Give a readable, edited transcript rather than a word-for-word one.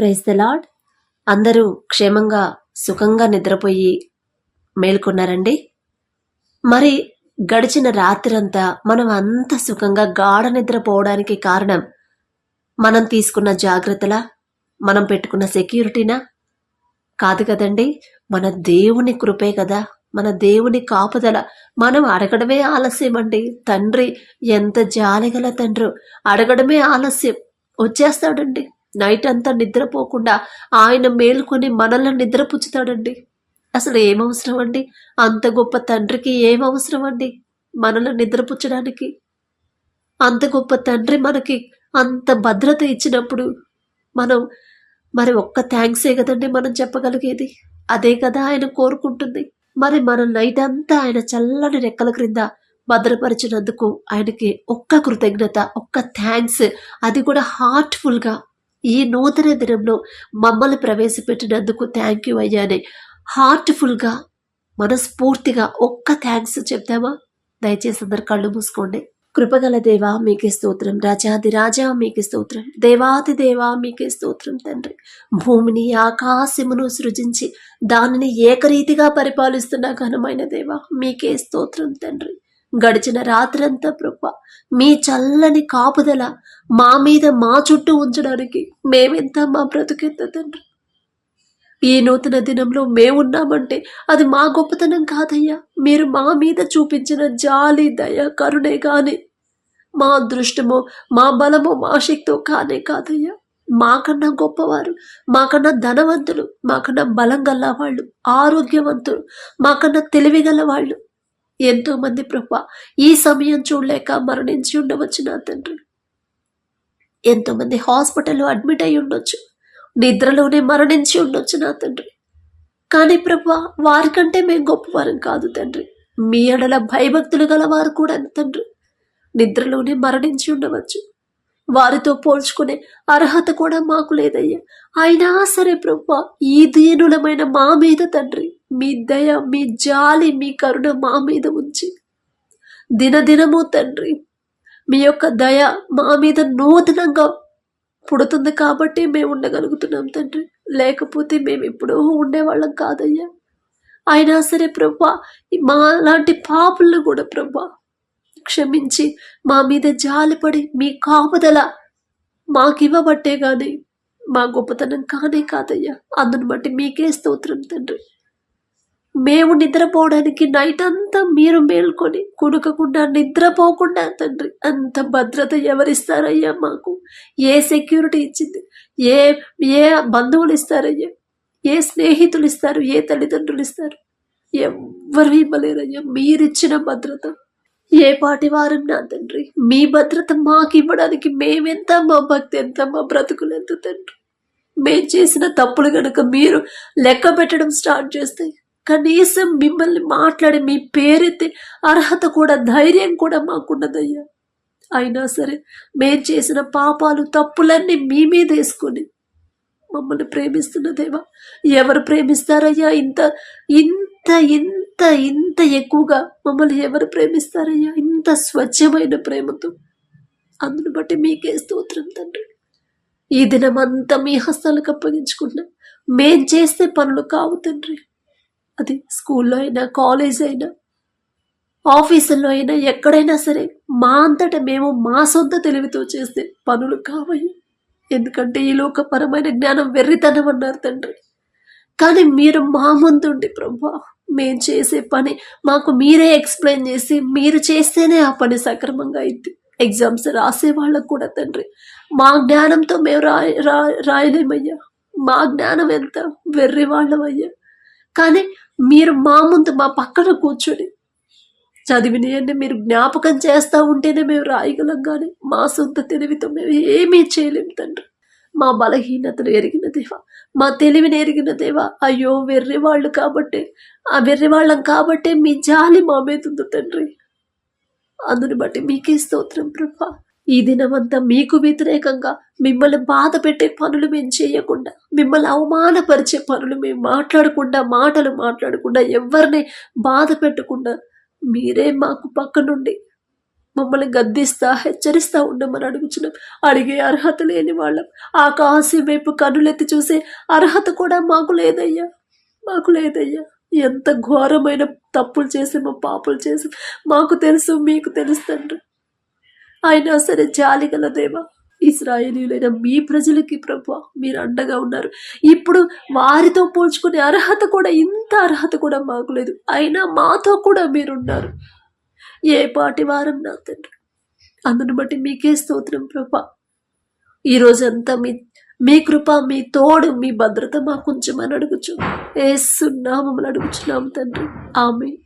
Praise the lord. అందరూ క్షేమంగా సుఖంగా నిద్రపోయి మేల్కొన్నారండి. మరి గడిచిన రాత్రంతా మనం అంత సుఖంగా గాఢ నిద్రపోవడానికి కారణం మనం తీసుకున్న జాగ్రత్తలా, మనం పెట్టుకున్న సెక్యూరిటీనా? కాదు కదండి. మన దేవుని కృపే కదా, మన దేవుని కాపుదల. మనం అడగడమే ఆలస్యం అండి. తండ్రి ఎంత జాలిగల తండ్రి, అడగడమే ఆలస్యం, వచ్చేస్తాడండి. నైట్ అంతా నిద్రపోకుండా ఆయన మేలుకొని మనల్ని నిద్రపుచ్చుతాడండి. అసలు ఏమవసరం అండి? అంత గొప్ప తండ్రికి ఏమవసరం అండి మనల్ని నిద్రపుచ్చడానికి? అంత గొప్ప తండ్రి మనకి అంత భద్రత ఇచ్చినప్పుడు మనం మరి ఒక్క థ్యాంక్సే కదండి మనం చెప్పగలిగేది. అదే కదా ఆయన కోరుకుంటుంది. మరి మన నైట్ అంతా ఆయన చల్లని రెక్కల క్రింద భద్రపరిచినందుకు ఆయనకి ఒక్క కృతజ్ఞత, ఒక్క థ్యాంక్స్, అది కూడా హార్ట్ఫుల్గా ఈ నూతన దినంలో మమ్మల్ని ప్రవేశపెట్టినందుకు థ్యాంక్ యూ అయ్యానే హార్ట్ఫుల్గా మనస్ఫూర్తిగా ఒక్క థ్యాంక్స్ చెప్తామా? దయచేసి అందరు కళ్ళు మూసుకోండి. కృపగల దేవా మీకే స్తోత్రం, రాజాది రాజా మీకే స్తోత్రం, దేవాది దేవా మీకే స్తోత్రం తండ్రి. భూమిని ఆకాశమును సృజించి దానిని ఏకరీతిగా పరిపాలిస్తున్న ఘనమైన దేవా మీకే స్తోత్రం తండ్రి. గడిచిన రాత్రంతా ప్రభా మీ చల్లని కాపుదల మా మీద మా చుట్టూ ఉంచడానికి మేమెంత, మా బ్రతుకెంత తండ్రి. ఈ నూతన దినంలో మేమున్నామంటే అది మా గొప్పతనం కాదయ్యా, మీరు మా మీద చూపించిన జాలి, దయ, కరుణే కానీ మా అదృష్టమో మా బలమో మా శక్తో కానే కాదయ్యా. మాకన్నా గొప్పవారు, మాకన్నా ధనవంతులు, మాకన్నా బలం గల వాళ్ళు, ఆరోగ్యవంతులు, మాకన్నా తెలివి గల వాళ్ళు ఎంతో మంది ప్రభా ఈ సమయం చూడలేక మరణించి ఉండవచ్చు నా తండ్రి. ఎంతోమంది హాస్పిటల్లో అడ్మిట్ అయి ఉండొచ్చు, నిద్రలోనే మరణించి ఉండొచ్చు నా తండ్రి. కానీ ప్రభా వారికంటే మేము గొప్పవారం కాదు తండ్రి. మీ ఎడల భయభక్తులు గలవారు కూడా తండ్రి నిద్రలోనే మరణించి ఉండవచ్చు. వారితో పోల్చుకునే అర్హత కూడా మాకు లేదయ్యా. అయినా సరే ప్రభా ఈ దీనులమైన మా మీద తండ్రి మీ దయ, మీ జాలి, మీ కరుణ మా మీద ఉంచి దినదినము తండ్రి మీ యొక్క దయ మా మీద నూతనంగా పుడుతుంది కాబట్టి మేము ఉండగలుగుతున్నాం తండ్రి. లేకపోతే మేము ఎప్పుడూ ఉండేవాళ్ళం కాదయ్యా. అయినా సరే ప్రభా మా లాంటి పాపులను కూడా ప్రభా క్షమించి మా మీద జాలిపడి మీ కాపుదల మాకివ్వబట్టే గాని మా గొప్పతనం కానే కాదయ్యా. అందును బట్టి మీకే స్తోత్రం తండ్రి. మేము నిద్రపోవడానికి నైట్ అంతా మీరు మేల్కొని కుడుకకుండా నిద్రపోకుండా తండ్రి అంత భద్రత ఎవరిస్తారయ్యా మాకు? ఏ సెక్యూరిటీ ఇచ్చింది? ఏ ఏ బంధువులు ఇస్తారయ్యా? ఏ స్నేహితులు ఇస్తారు? ఏ తల్లిదండ్రులు ఇస్తారు? ఎవ్వరు ఇవ్వలేరయ్యా మీరిచ్చిన భద్రత. ఏ పాటి వారం నా తండ్రి మీ భద్రత మాకు ఇవ్వడానికి మేమెంత, మా భక్తి ఎంత, మా బ్రతుకులు ఎంత తండ్రి. మేం చేసిన తప్పులు గనుక మీరు లెక్క పెట్టడం స్టార్ట్ చేస్తే కనీసం మిమ్మల్ని మాట్లాడి మీ పేరెత్తే అర్హత కూడా, ధైర్యం కూడా మాకున్నదయ్యా. అయినా సరే మేం చేసిన పాపాలు, తప్పులన్నీ మీ మీద వేసుకొని మమ్మల్ని ప్రేమిస్తున్న దేవా ఎవరు ప్రేమిస్తారయ్యా? ఇంత ఇంత ఇంత ఇంత ఎక్కువగా మమ్మల్ని ఎవరు ప్రేమిస్తారయ్యా? ఇంత స్వచ్ఛమైన ప్రేమతో. అందును బట్టి మీకే స్తోత్రం తండ్రి. ఈ దినమంతా మీ హస్తాలకు అప్పగించుకున్నా. మేం చేస్తే పనులు కావు తండ్రి. అది స్కూల్లో అయినా, కాలేజ్ అయినా, ఆఫీసుల్లో అయినా, ఎక్కడైనా సరే మా అంతటా మేము మా సొంత తెలివితో చేస్తే పనులు కావయ్యా. ఎందుకంటే ఈ లోకపరమైన జ్ఞానం వెర్రితనం అన్నారు తండ్రి. కానీ మీరు మా ముందుండి ప్రభా మేం చేసే పని మాకు మీరే ఎక్స్ప్లెయిన్ చేసి మీరు చేస్తేనే ఆ పని సక్రమంగా అయింది. ఎగ్జామ్స్ రాసే వాళ్ళకు కూడా తండ్రి మా జ్ఞానంతో మేము రాయలేమయ్యా. మా జ్ఞానం ఎంత వెర్రి వాళ్ళమయ్యా. కానీ మీరు మా ముందు మా పక్కన కూర్చొని చదివినవన్నీ మీరు జ్ఞాపకం చేస్తూ ఉంటేనే మేము రాయగలం. కానీ మా సొంత తెలివితో మేము ఏమీ చేయలేము తండ్రి. మా బలహీనతను ఎరిగిన దేవా, మా తెలివిని ఎరిగిన దేవా, అయ్యో వెర్రివాళ్ళు కాబట్టి, ఆ వెర్రివాళ్ళం కాబట్టే మీ జాలి మా మీద ఉంది తండ్రి. అందుని బట్టి మీకే స్తోత్రం ప్రభా. ఈ దినమంతా మీకు వ్యతిరేకంగా మిమ్మల్ని బాధ పెట్టే పనులు మేము చేయకుండా, మిమ్మల్ని అవమానపరిచే పనులు మేము మాటలు మాట్లాడకుండా, ఎవరిని బాధ పెట్టకుండా మీరే మాకు పక్క నుండి మమ్మల్ని గద్దిస్తా హెచ్చరిస్తా ఉండమని అడుగుచున్నాం. అడిగే అర్హత లేని వాళ్ళం, ఆకాశం వైపు కన్నులెత్తి చూసే అర్హత కూడా మాకు లేదయ్యా, మాకు లేదయ్యా. ఎంత ఘోరమైన తప్పులు చేసామో, పాపులు చేసాం, మాకు తెలుసు, మీకు తెలుసు తండ్రి. అయినా సరే జాలిగల దేవా, ఇశ్రాయేలీయులైన మీ ప్రజలకి ప్రభు మీరు అండగా ఉన్నారు. ఇప్పుడు వారితో పోల్చుకునే అర్హత కూడా, ఇంత అర్హత కూడా మాకు లేదు. అయినా మాతో కూడా మీరున్నారు. ఏ పాటి వారం నా తండ్రి, అందును బట్టి మీకే స్తోత్రం ప్రభా. ఈ రోజంతా మీ కృప, మీ తోడు, మీ భద్రత మాకు ఉంచమని అడుగుచు యేసు నామములో అడుగుచున్నాం తండ్రి. ఆమేన్.